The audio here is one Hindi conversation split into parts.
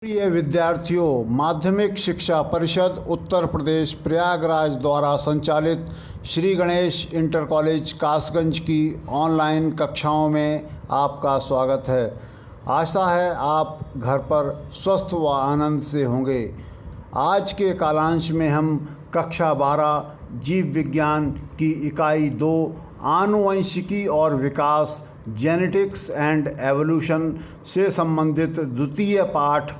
प्रिय विद्यार्थियों, माध्यमिक शिक्षा परिषद उत्तर प्रदेश प्रयागराज द्वारा संचालित श्री गणेश इंटर कॉलेज कासगंज की ऑनलाइन कक्षाओं में आपका स्वागत है। आशा है आप घर पर स्वस्थ व आनंद से होंगे। आज के कालांश में हम कक्षा 12 जीव विज्ञान की इकाई 2 आनुवंशिकी और विकास जेनेटिक्स एंड एवोल्यूशन से संबंधित द्वितीय पाठ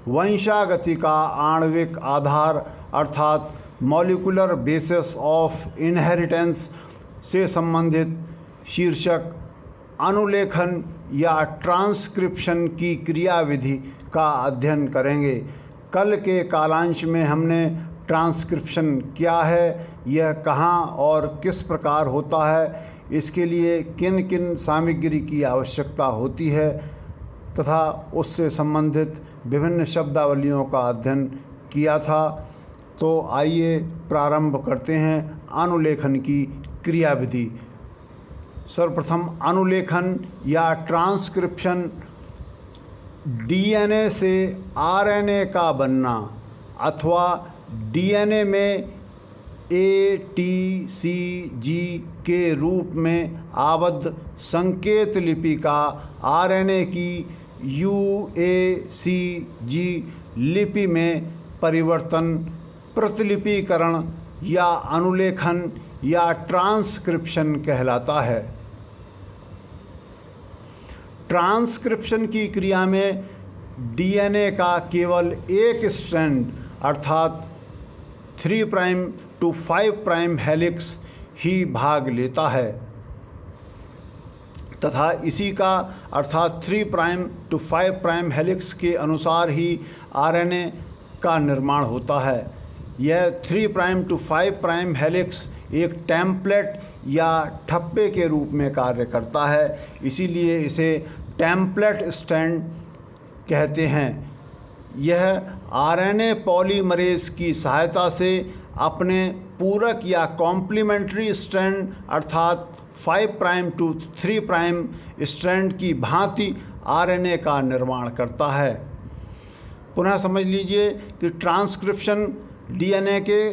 वंशागति का आणविक आधार अर्थात मॉलिक्यूलर बेसिस ऑफ इनहेरिटेंस से संबंधित शीर्षक अनुलेखन या ट्रांसक्रिप्शन की क्रियाविधि का अध्ययन करेंगे। कल के कालांश में हमने ट्रांसक्रिप्शन क्या है, यह कहाँ और किस प्रकार होता है, इसके लिए किन किन सामग्री की आवश्यकता होती है तथा उससे संबंधित विभिन्न शब्दावलियों का अध्ययन किया था। तो आइए प्रारंभ करते हैं अनुलेखन की क्रियाविधि। सर्वप्रथम अनुलेखन या ट्रांसक्रिप्शन डीएनए से आरएनए का बनना अथवा डीएनए में ATCG के रूप में आबद्ध संकेत लिपि का आरएनए की UACG लिपि में परिवर्तन प्रतिलिपिकरण या अनुलेखन या ट्रांसक्रिप्शन कहलाता है। ट्रांसक्रिप्शन की क्रिया में डीएनए का केवल एक स्ट्रैंड अर्थात 3 प्राइम टू 5 प्राइम हेलिक्स ही भाग लेता है तथा इसी का अर्थात 3 प्राइम टू 5 प्राइम हेलिक्स के अनुसार ही आरएनए का निर्माण होता है। यह 3 प्राइम टू 5 प्राइम हेलिक्स एक टेम्पलेट या ठप्पे के रूप में कार्य करता है, इसीलिए इसे टेम्पलेट स्ट्रैंड कहते हैं। यह आरएनए पॉलीमरेज की सहायता से अपने पूरक या कॉम्प्लीमेंट्री स्ट्रैंड अर्थात 5 प्राइम टू 3 प्राइम स्ट्रैंड की भांति आरएनए का निर्माण करता है। पुनः समझ लीजिए कि ट्रांसक्रिप्शन डीएनए के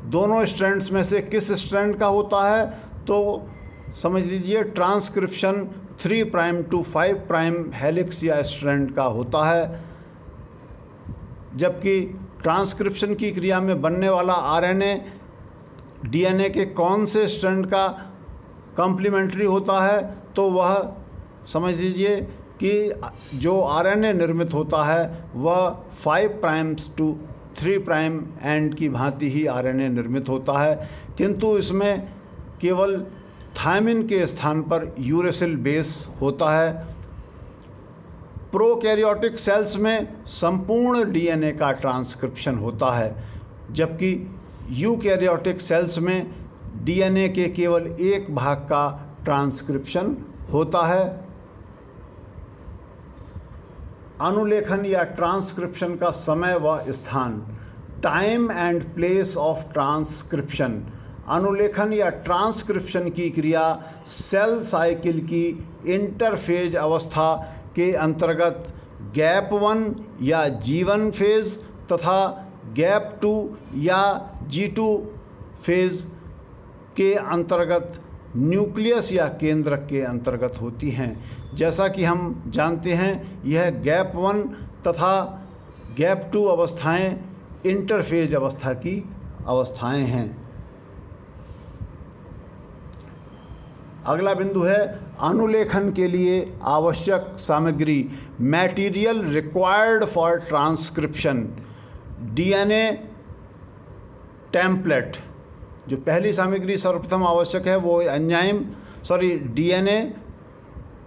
दोनों स्ट्रैंड्स में से किस स्ट्रैंड का होता है, तो समझ लीजिए transcription 3 prime to 5 prime helix या स्ट्रैंड का होता है, जबकि ट्रांसक्रिप्शन की क्रिया में बनने वाला आरएनए डीएनए के कौन से स्ट्रैंड का कॉम्प्लीमेंट्री होता है, तो वह समझ लीजिए कि जो आरएनए निर्मित होता है वह 5 प्राइम्स टू 3 प्राइम एंड की भांति ही आरएनए निर्मित होता है, किंतु इसमें केवल थायमिन के स्थान पर यूरेसिल बेस होता है। प्रोकैरियोटिक सेल्स में संपूर्ण डीएनए का ट्रांसक्रिप्शन होता है, जबकि यूकैरियोटिक सेल्स में डीएनए के केवल एक भाग का ट्रांसक्रिप्शन होता है। अनुलेखन या ट्रांसक्रिप्शन का समय व स्थान, time and place of transcription. अनुलेखन या ट्रांसक्रिप्शन की क्रिया सेल साइकिल की इंटरफेज अवस्था के अंतर्गत गैप 1 या G1 फेज तथा गैप 2 या G2 फेज के अंतर्गत न्यूक्लियस या केंद्रक के अंतर्गत होती हैं। जैसा कि हम जानते हैं, यह गैप 1 तथा गैप 2 अवस्थाएं इंटरफेज अवस्था की अवस्थाएं हैं। अगला बिंदु है अनुलेखन के लिए आवश्यक सामग्री, material required for transcription. DNA template, जो पहली सामग्री सर्वप्रथम आवश्यक है वो एंजाइम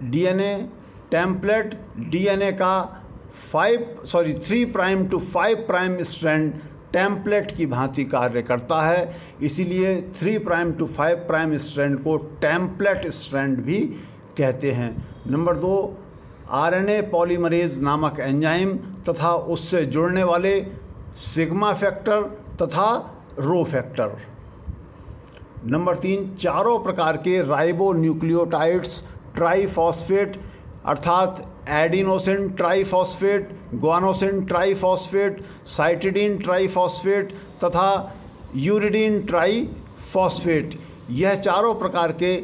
डीएनए टेम्पलेट डीएनए का 3 prime to 5 prime strand template की भांति कार्य करता है, इसीलिए 3 प्राइम टू 5 प्राइम स्ट्रैंड को टेम्पलेट स्ट्रैंड भी कहते हैं। नंबर 2, आरएनए पॉलीमरेज नामक एंजाइम तथा उससे जुड़ने वाले सिग्मा फैक्टर तथा रो फैक्टर। नंबर 3, चारों प्रकार के राइबो न्यूक्लियोटाइड्स ट्राईफॉस्फेट अर्थात adenosine triphosphate, guanosine triphosphate, cytidine triphosphate तथा यूरिडीन ट्राइफॉस्फेट। यह चारों प्रकार के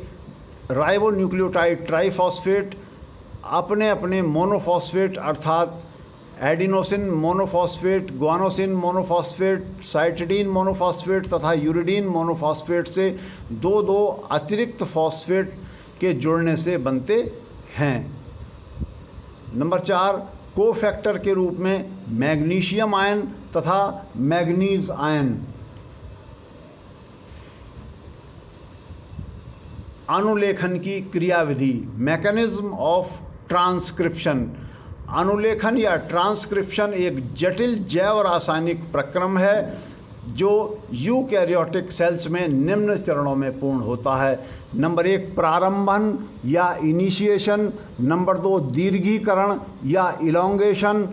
राइबोन्यूक्लियोटाइड ट्राइफॉस्फेट अपने अपने मोनोफॉस्फेट अर्थात adenosine monophosphate, guanosine monophosphate, cytidine monophosphate तथा यूरिडीन मोनोफॉस्फेट से दो दो अतिरिक्त फॉस्फेट के जुड़ने से बनते हैं। नंबर 4, कोफैक्टर के रूप में मैग्नीशियम आयन तथा मैग्नीज आयन। अनुलेखन की क्रियाविधि, मैकेनिज्म ऑफ ट्रांसक्रिप्शन। अनुलेखन या ट्रांसक्रिप्शन एक जटिल जैव रासायनिक प्रक्रम है जो यूकैरियोटिक सेल्स में निम्न चरणों में पूर्ण होता है। नंबर 1, प्रारंभन या इनिशिएशन। नंबर 2, दीर्घीकरण या इलोंगेशन।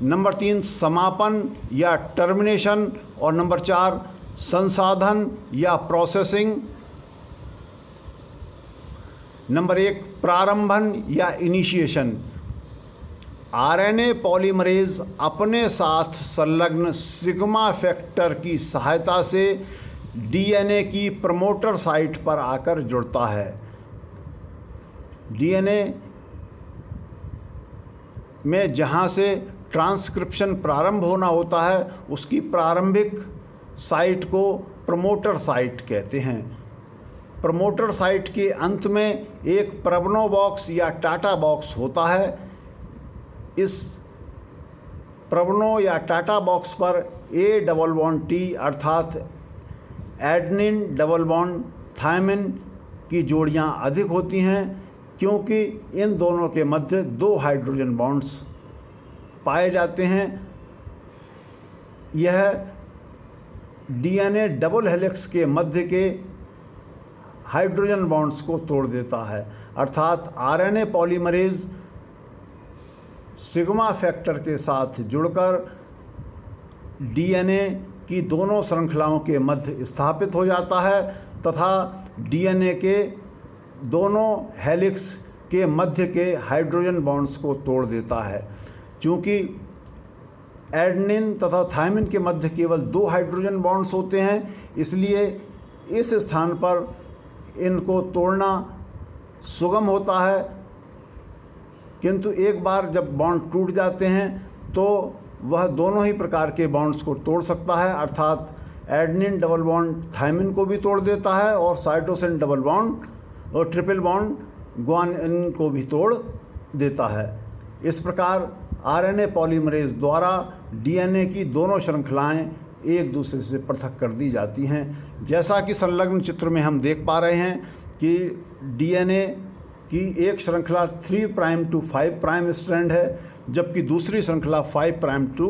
नंबर 3, समापन या टर्मिनेशन। और नंबर 4, संसाधन या प्रोसेसिंग। नंबर 1, प्रारंभन या इनिशिएशन। आरएनए पॉलीमरेज अपने साथ संलग्न सिग्मा फैक्टर की सहायता से डीएनए की प्रमोटर साइट पर आकर जुड़ता है। डीएनए में जहां से ट्रांसक्रिप्शन प्रारंभ होना होता है उसकी प्रारंभिक साइट को प्रमोटर साइट कहते हैं। प्रमोटर साइट के अंत में एक प्रवनो बॉक्स या टाटा बॉक्स होता है। इस प्रवनो या टाटा बॉक्स पर ए डबल बॉन्ड टी अर्थात एडेनिन डबल बॉन्ड थायमिन की जोड़ियां अधिक होती हैं क्योंकि इन दोनों के मध्य 2 हाइड्रोजन बॉन्ड्स पाए जाते हैं। यह डीएनए डबल हेलिक्स के मध्य के हाइड्रोजन बॉन्ड्स को तोड़ देता है, अर्थात आरएनए पॉलीमरेज सिग्मा फैक्टर के साथ जुड़कर डीएनए की दोनों श्रृंखलाओं के मध्य स्थापित हो जाता है तथा डीएनए के दोनों हेलिक्स के मध्य के हाइड्रोजन बॉन्ड्स को तोड़ देता है। चूँकि एडेनिन तथा थायमिन के मध्य केवल 2 हाइड्रोजन बॉन्ड्स होते हैं, इसलिए इस स्थान पर इनको तोड़ना सुगम होता है। किंतु एक बार जब बॉन्ड टूट जाते हैं तो वह दोनों ही प्रकार के बॉन्ड्स को तोड़ सकता है, अर्थात एडेनिन डबल बॉन्ड थायमिन को भी तोड़ देता है और साइटोसिन डबल बॉन्ड और ट्रिपल बॉन्ड ग्वानिन को भी तोड़ देता है। इस प्रकार आरएनए पॉलीमरेज द्वारा डीएनए की दोनों श्रृंखलाएं एक दूसरे से पृथक कर दी जाती हैं। जैसा कि संलग्न चित्र में हम देख पा रहे हैं कि डीएनए की एक श्रृंखला 3 प्राइम टू 5 प्राइम स्ट्रैंड है, जबकि दूसरी श्रृंखला 5 प्राइम टू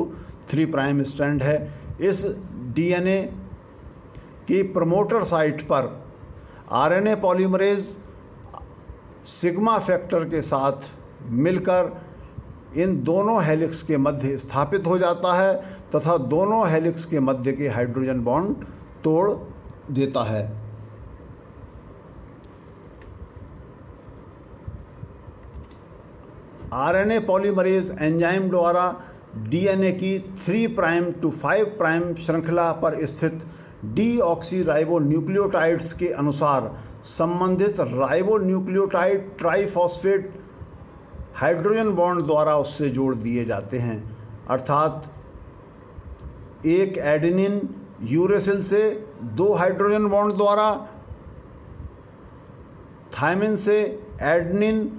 3 प्राइम स्ट्रैंड है। इस डीएनए की प्रमोटर साइट पर आरएनए पॉलीमरेज सिग्मा फैक्टर के साथ मिलकर इन दोनों हेलिक्स के मध्य स्थापित हो जाता है तथा दोनों हेलिक्स के मध्य के हाइड्रोजन बॉन्ड तोड़ देता है। आरएनए पॉलीमरेज एंजाइम द्वारा डीएनए की 3 प्राइम टू 5 प्राइम श्रृंखला पर स्थित डीऑक्सीराइबोन्यूक्लियोटाइड्स के अनुसार संबंधित राइबोन्यूक्लियोटाइड ट्राइफॉस्फेट हाइड्रोजन बॉन्ड द्वारा उससे जोड़ दिए जाते हैं, अर्थात एक एडेनिन यूरेसिल से 2 हाइड्रोजन बॉन्ड द्वारा, थायमिन से एडेनिन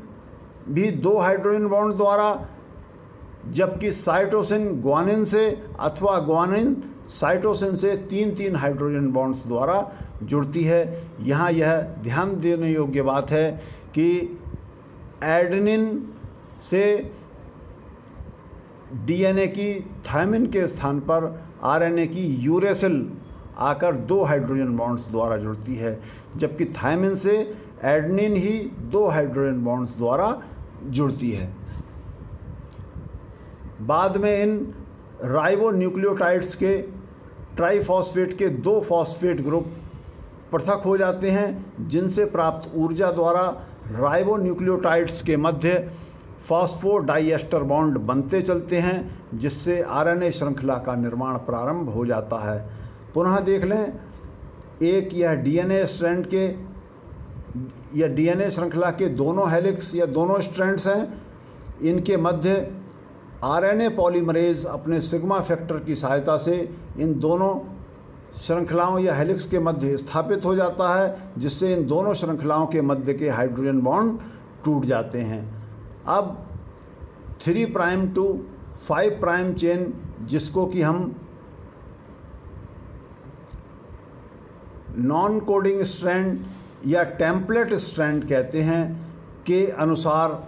भी 2 हाइड्रोजन बॉन्ड द्वारा, जबकि साइटोसिन ग्वानिन से अथवा ग्वानिन साइटोसिन से 3-3 हाइड्रोजन बॉन्ड्स द्वारा जुड़ती है। यहाँ यह ध्यान देने योग्य बात है कि एडेनिन से डीएनए की थायमिन के स्थान पर आरएनए की यूरेसिल आकर 2 हाइड्रोजन बॉन्ड्स द्वारा जुड़ती है, जबकि थायमिन से एडेनिन ही 2 हाइड्रोजन बॉन्ड्स द्वारा जुड़ती है। बाद में इन राइबोन्यूक्लियोटाइड्स के ट्राइफॉस्फेट के 2 फॉस्फेट ग्रुप पृथक हो जाते हैं, जिनसे प्राप्त ऊर्जा द्वारा राइबोन्यूक्लियोटाइड्स के मध्य फॉस्फोडाइएस्टर बॉन्ड बनते चलते हैं, जिससे आरएनए श्रृंखला का निर्माण प्रारंभ हो जाता है। पुनः देख लें, एक यह डीएनए स्ट्रैंड के या डीएनए श्रृंखला के दोनों हेलिक्स या दोनों स्ट्रैंड्स हैं। इनके मध्य आरएनए पॉलीमरेज अपने सिग्मा फैक्टर की सहायता से इन दोनों श्रृंखलाओं या हेलिक्स के मध्य स्थापित हो जाता है, जिससे इन दोनों श्रृंखलाओं के मध्य के हाइड्रोजन बॉन्ड टूट जाते हैं। अब 3 प्राइम टू 5 प्राइम चेन, जिसको कि हम नॉन कोडिंग स्ट्रैंड या टेम्पलेट स्ट्रैंड कहते हैं, के अनुसार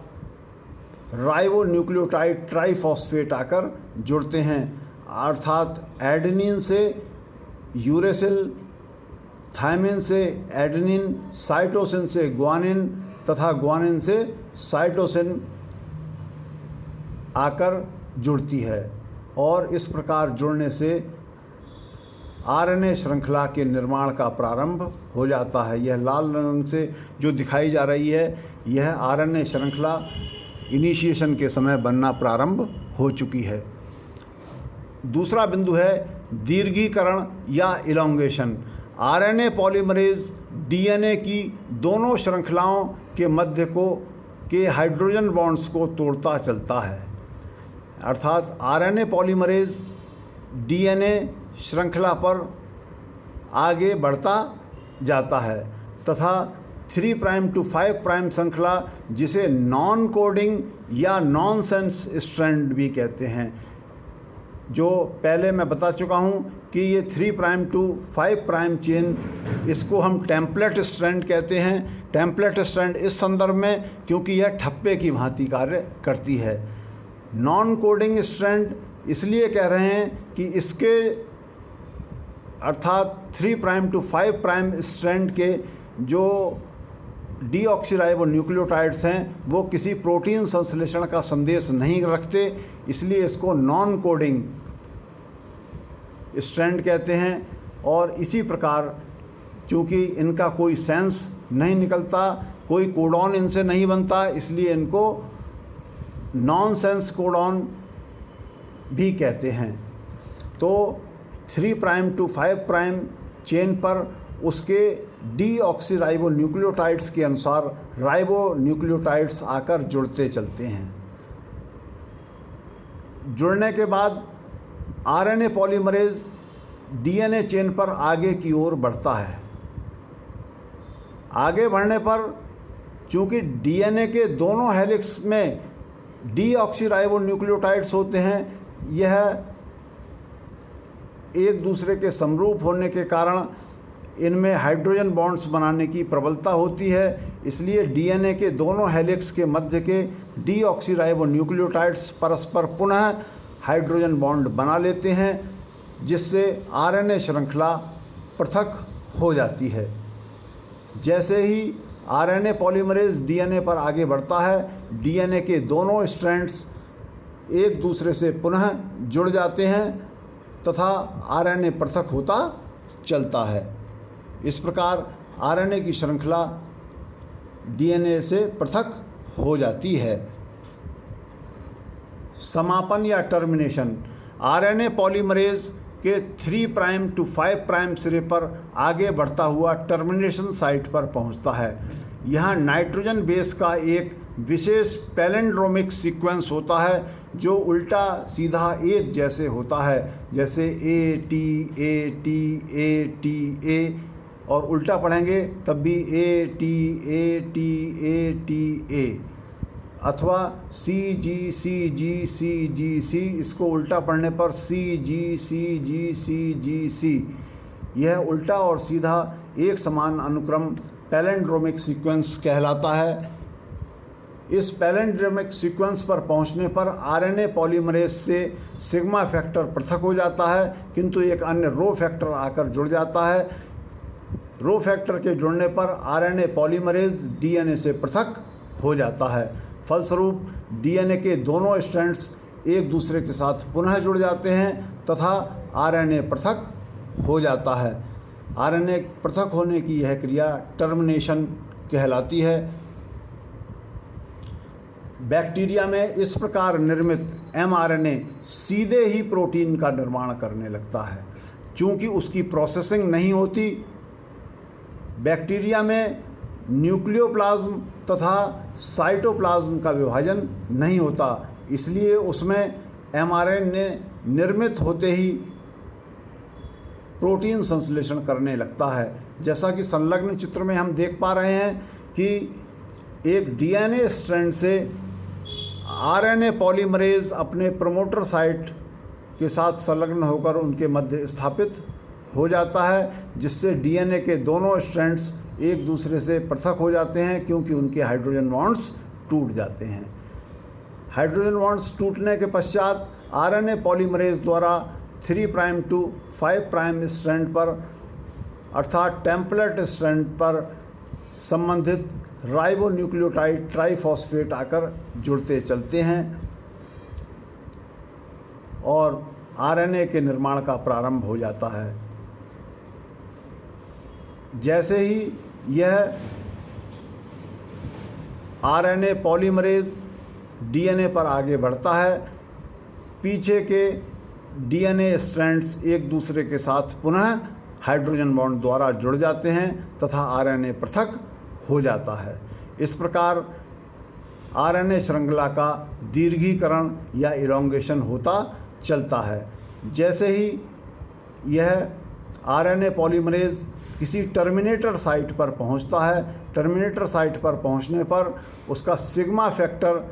राइबो न्यूक्लियोटाइड ट्राइफॉस्फेट आकर जुड़ते हैं, अर्थात एडेनिन से यूरेसिल, थायमिन से एडेनिन, साइटोसिन से ग्वानिन तथा ग्वानिन से साइटोसिन आकर जुड़ती है। और इस प्रकार जुड़ने से आरएनए श्रृंखला के निर्माण का प्रारंभ हो जाता है। यह लाल रंग से जो दिखाई जा रही है, यह आरएनए श्रृंखला इनिशिएशन के समय बनना प्रारंभ हो चुकी है। दूसरा बिंदु है दीर्घीकरण या इलोंगेशन। आरएनए पॉलीमरेज डीएनए की दोनों श्रृंखलाओं के मध्य के हाइड्रोजन बॉन्ड्स को तोड़ता चलता है, अर्थात आरएनए पॉलीमरेज डीएनए श्रृंखला पर आगे बढ़ता जाता है तथा 3 प्राइम टू 5 प्राइम श्रृंखला, जिसे नॉन कोडिंग या नॉनसेंस स्ट्रैंड भी कहते हैं, जो पहले मैं बता चुका हूँ कि ये 3 प्राइम टू 5 प्राइम चेन, इसको हम टेम्पलेट स्ट्रैंड कहते हैं। टेम्पलेट स्ट्रैंड इस संदर्भ में क्योंकि यह ठप्पे की भांति कार्य करती है। नॉन कोडिंग स्ट्रैंड इसलिए कह रहे हैं कि इसके अर्थात 3 प्राइम टू 5 प्राइम स्ट्रैंड के जो डीऑक्सीराइबो न्यूक्लियोटाइड्स हैं, वो किसी प्रोटीन संश्लेषण का संदेश नहीं रखते, इसलिए इसको नॉन कोडिंग स्ट्रैंड कहते हैं। और इसी प्रकार चूँकि इनका कोई सेंस नहीं निकलता, कोई कोडॉन इनसे नहीं बनता, इसलिए इनको नॉन सेंस कोडॉन भी कहते हैं। तो 3 प्राइम टू 5 प्राइम चेन पर उसके डीऑक्सीराइबो न्यूक्लियोटाइड्स के अनुसार राइबो न्यूक्लियोटाइड्स आकर जुड़ते चलते हैं। जुड़ने के बाद आरएनए पॉलीमरेज डीएनए चेन पर आगे की ओर बढ़ता है। आगे बढ़ने पर चूंकि डीएनए के दोनों हेलिक्स में डीऑक्सीराइबो न्यूक्लियोटाइड्स होते हैं, यह एक दूसरे के समरूप होने के कारण इनमें हाइड्रोजन बॉन्ड्स बनाने की प्रबलता होती है, इसलिए डीएनए के दोनों हेलिक्स के मध्य के डीऑक्सीराइबो न्यूक्लियोटाइड्स परस्पर पुनः हाइड्रोजन बॉन्ड बना लेते हैं, जिससे आरएनए श्रृंखला पृथक हो जाती है। जैसे ही आरएनए पॉलीमरेज डीएनए पर आगे बढ़ता है, डीएनए के दोनों स्ट्रैंड्स एक दूसरे से पुनः जुड़ जाते हैं तथा आरएनए पृथक होता चलता है। इस प्रकार आरएनए की श्रृंखला डीएनए से पृथक हो जाती है। समापन या टर्मिनेशन। आरएनए पॉलीमरेज के 3 प्राइम टू 5 प्राइम सिरे पर आगे बढ़ता हुआ टर्मिनेशन साइट पर पहुंचता है। यहाँ नाइट्रोजन बेस का एक विशेष पैलेंड्रोमिक सीक्वेंस होता है, जो उल्टा सीधा एक जैसे होता है, जैसे A T A T A T A, और उल्टा पढ़ेंगे तब भी A T A T A T A, अथवा सी जी सी जी सी जी सी, इसको उल्टा पढ़ने पर सी जी सी जी सी जी सी। यह उल्टा और सीधा एक समान अनुक्रम पैलेंड्रोमिक सीक्वेंस कहलाता है। इस पैलेंड्रोमिक सीक्वेंस पर पहुंचने पर आरएनए पॉलीमरेज से सिग्मा फैक्टर पृथक हो जाता है, किंतु एक अन्य रो फैक्टर आकर जुड़ जाता है। रो फैक्टर के जुड़ने पर आरएनए पॉलीमरेज डीएनए से पृथक हो जाता है। फलस्वरूप डीएनए के दोनों स्ट्रैंड्स एक दूसरे के साथ पुनः जुड़ जाते हैं तथा आरएनए पृथक हो जाता है। आरएनए पृथक होने की यह क्रिया टर्मिनेशन कहलाती है। बैक्टीरिया में इस प्रकार निर्मित mRNA सीधे ही प्रोटीन का निर्माण करने लगता है। चूँकि उसकी प्रोसेसिंग नहीं होती, बैक्टीरिया में न्यूक्लियोप्लाज्म तथा साइटोप्लाज्म का विभाजन नहीं होता, इसलिए उसमें mRNA निर्मित होते ही प्रोटीन संश्लेषण करने लगता है। जैसा कि संलग्न चित्र में हम देख पा रहे हैं कि एक DNA स्ट्रैंड से RNA पॉलीमरेज अपने प्रमोटर साइट के साथ संलग्न होकर उनके मध्य स्थापित हो जाता है, जिससे DNA के दोनों स्ट्रैंड्स एक दूसरे से पृथक हो जाते हैं, क्योंकि उनके हाइड्रोजन बॉन्ड्स टूट जाते हैं। हाइड्रोजन बॉन्ड्स टूटने के पश्चात RNA पॉलीमरेज द्वारा 3' to 5' स्ट्रैंड पर अर्थात टेम्पलेट स्ट्रैंड पर संबंधित राइबोन्यूक्लियोटाइड ट्राइफॉस्फेट आकर जुड़ते चलते हैं और RNA के निर्माण का प्रारंभ हो जाता है। जैसे ही यह RNA पॉलीमरेज DNA पर आगे बढ़ता है, पीछे के DNA स्ट्रैंड्स एक दूसरे के साथ पुनः हाइड्रोजन बॉन्ड द्वारा जुड़ जाते हैं तथा RNA पृथक हो जाता है। इस प्रकार RNA श्रृंखला का दीर्घीकरण या इलॉन्गेशन होता चलता है। जैसे ही यह RNA पॉलीमरेज किसी टर्मिनेटर साइट पर पहुंचता है, टर्मिनेटर साइट पर पहुंचने पर उसका सिग्मा फैक्टर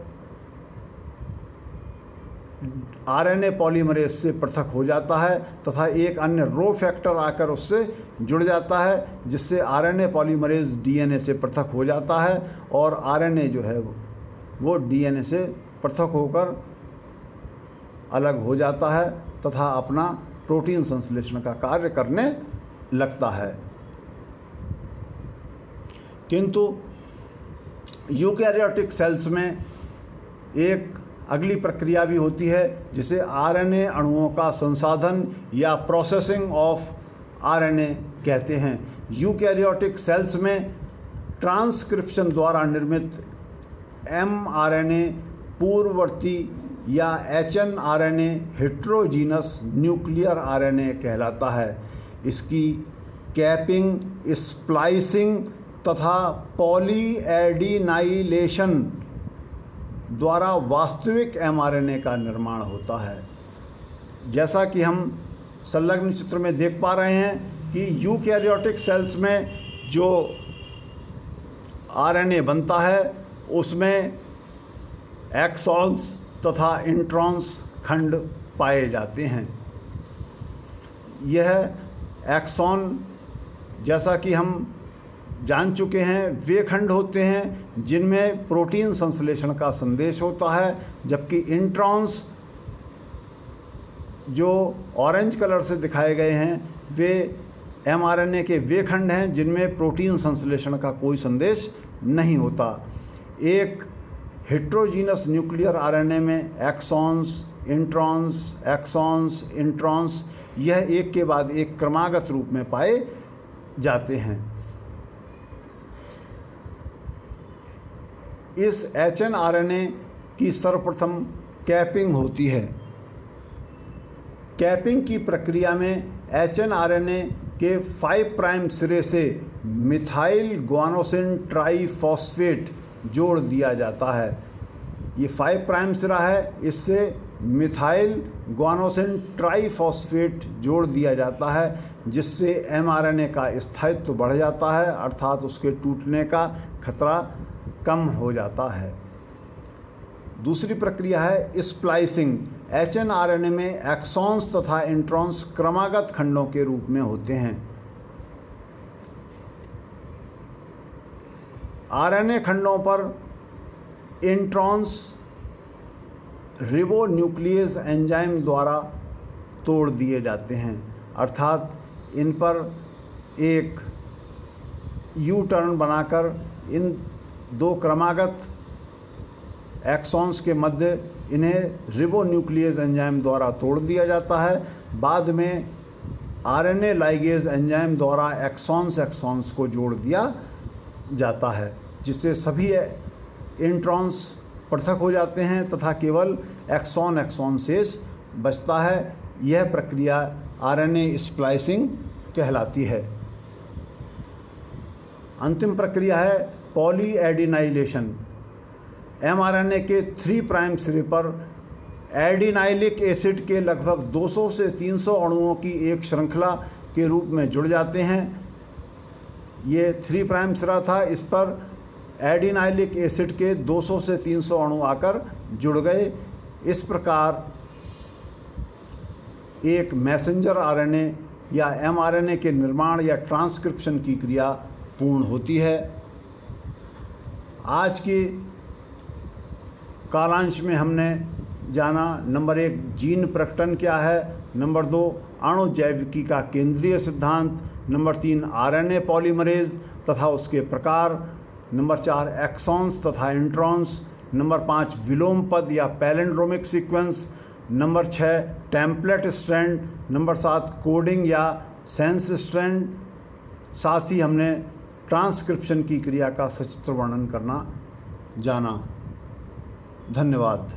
RNA पॉलीमरेज से पृथक हो जाता है तथा एक अन्य रो फैक्टर आकर उससे जुड़ जाता है, जिससे RNA पॉलीमरेज DNA से पृथक हो जाता है और RNA जो है वो DNA से पृथक होकर अलग हो जाता है तथा अपना प्रोटीन संश्लेषण का कार्य करने लगता है। किंतु यूकैरियोटिक सेल्स में एक अगली प्रक्रिया भी होती है, जिसे RNA अणुओं का संसाधन या प्रोसेसिंग ऑफ RNA कहते हैं। यूकैरियोटिक सेल्स में ट्रांसक्रिप्शन द्वारा निर्मित mRNA पूर्ववर्ती या hnRNA हेट्रोजीनस न्यूक्लियर RNA कहलाता है। इसकी कैपिंग, स्प्लाइसिंग तथा पॉलीएडिनाइलेशन द्वारा वास्तविक mRNA का निर्माण होता है। जैसा कि हम संलग्न चित्र में देख पा रहे हैं कि यूकैरियोटिक सेल्स में जो RNA बनता है उसमें एक्सॉन्स तथा इंट्रॉन्स खंड पाए जाते हैं। यह एक्सॉन, जैसा कि हम जान चुके हैं, वे खंड होते हैं जिनमें प्रोटीन संश्लेषण का संदेश होता है, जबकि इंट्रॉन्स जो ऑरेंज कलर से दिखाए गए हैं वे mRNA के वे खंड हैं जिनमें प्रोटीन संश्लेषण का कोई संदेश नहीं होता। एक हेट्रोजीनस न्यूक्लियर RNA में एक्सॉन्स, इंट्रॉन्स यह एक के बाद एक क्रमागत रूप में पाए जाते हैं। इस hnRNA की सर्वप्रथम कैपिंग होती है। कैपिंग की प्रक्रिया में hnRNA के 5' सिरे से मिथाइल ग्वानोसिन ट्राइफॉस्फेट जोड़ दिया जाता है। ये 5' सिरा है, इससे मिथाइल ग्वानोसिन ट्राइफॉस्फेट जोड़ दिया जाता है, जिससे mRNA का स्थायित्व बढ़ जाता है, अर्थात उसके टूटने का खतरा कम हो जाता है। दूसरी प्रक्रिया है स्प्लाइसिंग। hnRNA में एक्सॉन्स तथा इंट्रॉन्स क्रमागत खंडों के रूप में होते हैं। RNA खंडों पर इंट्रॉन्स रिबोन्यूक्लियस एंजाइम द्वारा तोड़ दिए जाते हैं, अर्थात इन पर एक यू टर्न बनाकर इन दो क्रमागत एक्सॉन्स के मध्य इन्हें रिबोन्यूक्लियस एंजाइम द्वारा तोड़ दिया जाता है। बाद में RNA लाइगेज एंजाइम द्वारा एक्सॉन्स को जोड़ दिया जाता है, जिससे सभी इंट्रॉन्स पृथक हो जाते हैं तथा केवल एक्सॉन शेष बचता है। यह प्रक्रिया आरएनए स्प्लाइसिंग कहलाती है। अंतिम प्रक्रिया है पॉलीएडिनाइलेशन। एमआरएनए के 3 प्राइम सिरे पर एडिनाइलिक एसिड के लगभग 200 से 300 अणुओं की एक श्रृंखला के रूप में जुड़ जाते हैं। ये 3 प्राइम सिरा था, इस पर एडिनाइलिक एसिड के 200 से 300 अणु आकर जुड़ गए। इस प्रकार एक मैसेंजर आरएनए या एमआरएनए के निर्माण या ट्रांसक्रिप्शन की क्रिया पूर्ण होती है। आज के कालांश में हमने जाना नंबर 1 जीन प्रकटन क्या है, नंबर 2 अणु जैविकी का केंद्रीय सिद्धांत, नंबर 3 आरएनए पॉलीमरेज तथा उसके प्रकार, नंबर 4 एक्सॉन्स तथा इंट्रॉन्स, नंबर 5 विलोम पद या palindromic sequence, number 6 template strand, number 7 coding या सेंस स्ट्रैंड। साथ ही हमने ट्रांसक्रिप्शन की क्रिया का सचित्र वर्णन करना जाना। धन्यवाद।